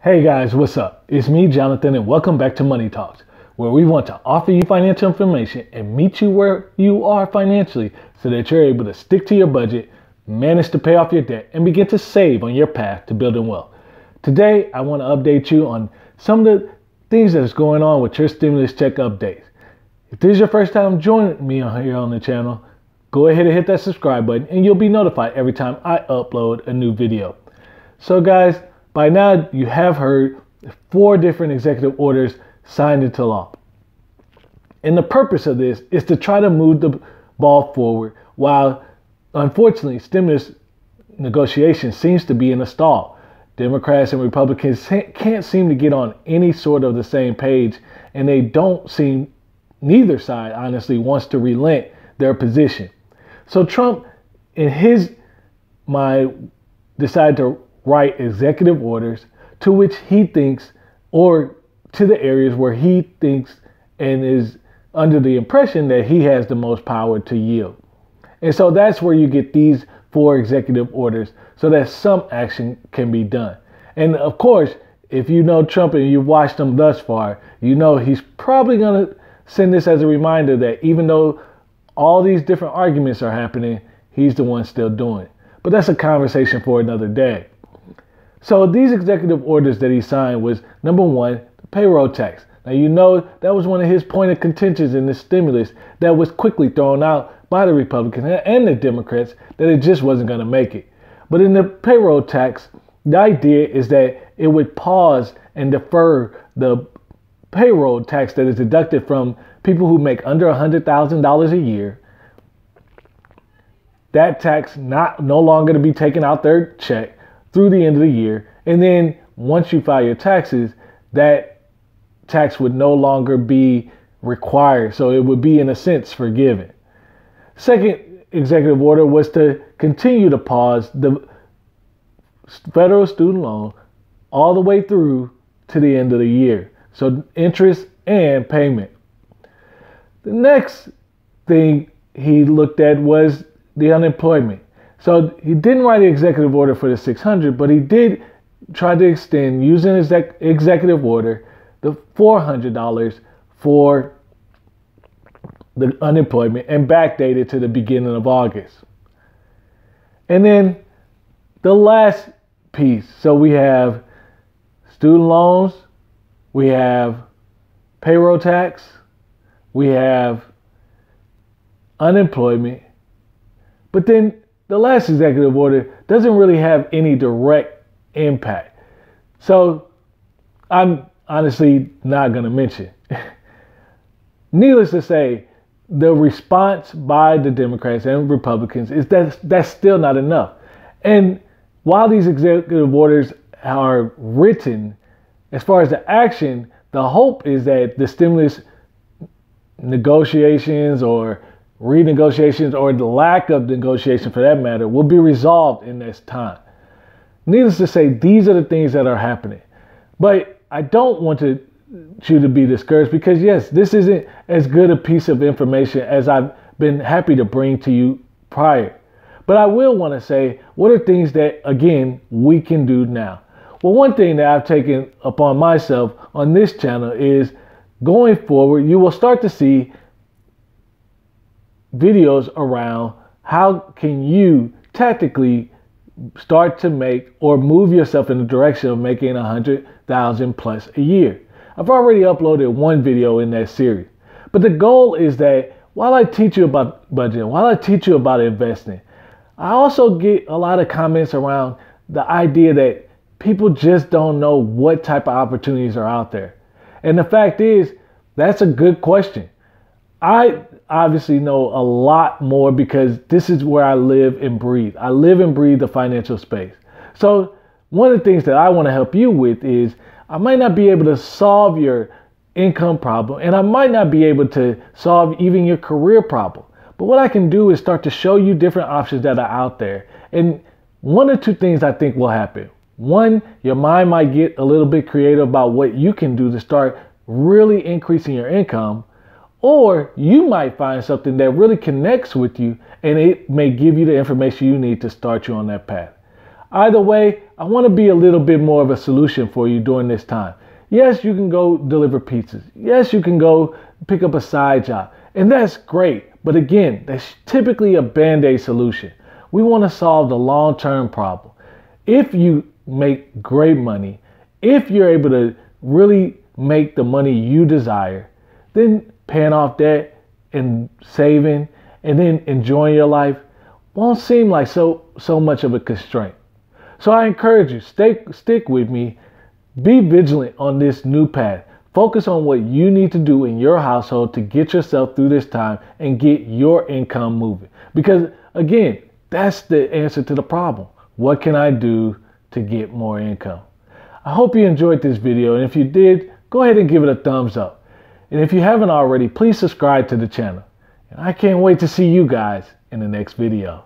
Hey guys, what's up? It's me, Jonathan, and welcome back to Money Talks, where we want to offer you financial information and meet you where you are financially so that you're able to stick to your budget, manage to pay off your debt, and begin to save on your path to building wealth. Today, I want to update you on some of the things that is going on with your stimulus check updates. If this is your first time joining me here on the channel, go ahead and hit that subscribe button and you'll be notified every time I upload a new video. So guys, by now, you have heard 4 different executive orders signed into law. And the purpose of this is to try to move the ball forward while, unfortunately, stimulus negotiations seems to be in a stall. Democrats and Republicans can't seem to get on any sort of the same page, and they don't seem, neither side, honestly, wants to relent their position. So Trump, in his mind, decided to write executive orders to which he thinks, or to the areas where he thinks and is under the impression that he has the most power to yield. And so that's where you get these 4 executive orders so that some action can be done. And of course, if you know Trump and you've watched him thus far, you know he's probably going to send this as a reminder that even though all these different arguments are happening, he's the one still doing it. But that's a conversation for another day. So these executive orders that he signed was, number 1, the payroll tax. Now, you know that was one of his point of contentions in the stimulus that was quickly thrown out by the Republicans and the Democrats that it just wasn't going to make it. But in the payroll tax, the idea is that it would pause and defer the payroll tax that is deducted from people who make under $100,000 a year. That tax no longer to be taken out their check through the end of the year. And then once you file your taxes, that tax would no longer be required. So it would be, in a sense, forgiven. Second executive order was to continue to pause the federal student loan all the way through to the end of the year. So interest and payment. The next thing he looked at was the unemployment. So he didn't write an executive order for the 600, but he did try to extend, using his executive order, the $400 for the unemployment and backdate it to the beginning of August. And then the last piece. So we have student loans, we have payroll tax, we have unemployment, but then the last executive order doesn't really have any direct impact. So I'm honestly not going to mention. Needless to say, the response by the Democrats and Republicans is that that's still not enough. And while these executive orders are written, as far as the action, the hope is that the stimulus negotiations or renegotiations, or the lack of negotiation for that matter, will be resolved in this time. Needless to say, these are the things that are happening. But I don't want you to be discouraged, because yes, this isn't as good a piece of information as I've been happy to bring to you prior. But I will want to say, what are things that, again, we can do now? Well, one thing that I've taken upon myself on this channel is, going forward, you will start to see videos around how can you tactically start to make or move yourself in the direction of making 100,000 plus a year. I've already uploaded 1 video in that series. But the goal is that while I teach you about budgeting, while I teach you about investing, I also get a lot of comments around the idea that people just don't know what type of opportunities are out there. And the fact is, that's a good question. I obviously know a lot more because this is where I live and breathe. I live and breathe the financial space. So one of the things that I want to help you with is, I might not be able to solve your income problem, and I might not be able to solve even your career problem. But what I can do is start to show you different options that are out there. And 1 or 2 things I think will happen. 1, your mind might get a little bit creative about what you can do to start really increasing your income. Or you might find something that really connects with you, and it may give you the information you need to start you on that path. Either way, I want to be a little bit more of a solution for you during this time. Yes, you can go deliver pizzas. Yes, you can go pick up a side job. And that's great. But again, that's typically a band-aid solution. We want to solve the long-term problem. If you make great money, if you're able to really make the money you desire, then paying off debt and saving and then enjoying your life won't seem like so much of a constraint. So I encourage you, stick with me. Be vigilant on this new path. Focus on what you need to do in your household to get yourself through this time and get your income moving. Because again, that's the answer to the problem. What can I do to get more income? I hope you enjoyed this video, and if you did, go ahead and give it a thumbs up. And if you haven't already, please subscribe to the channel. And I can't wait to see you guys in the next video.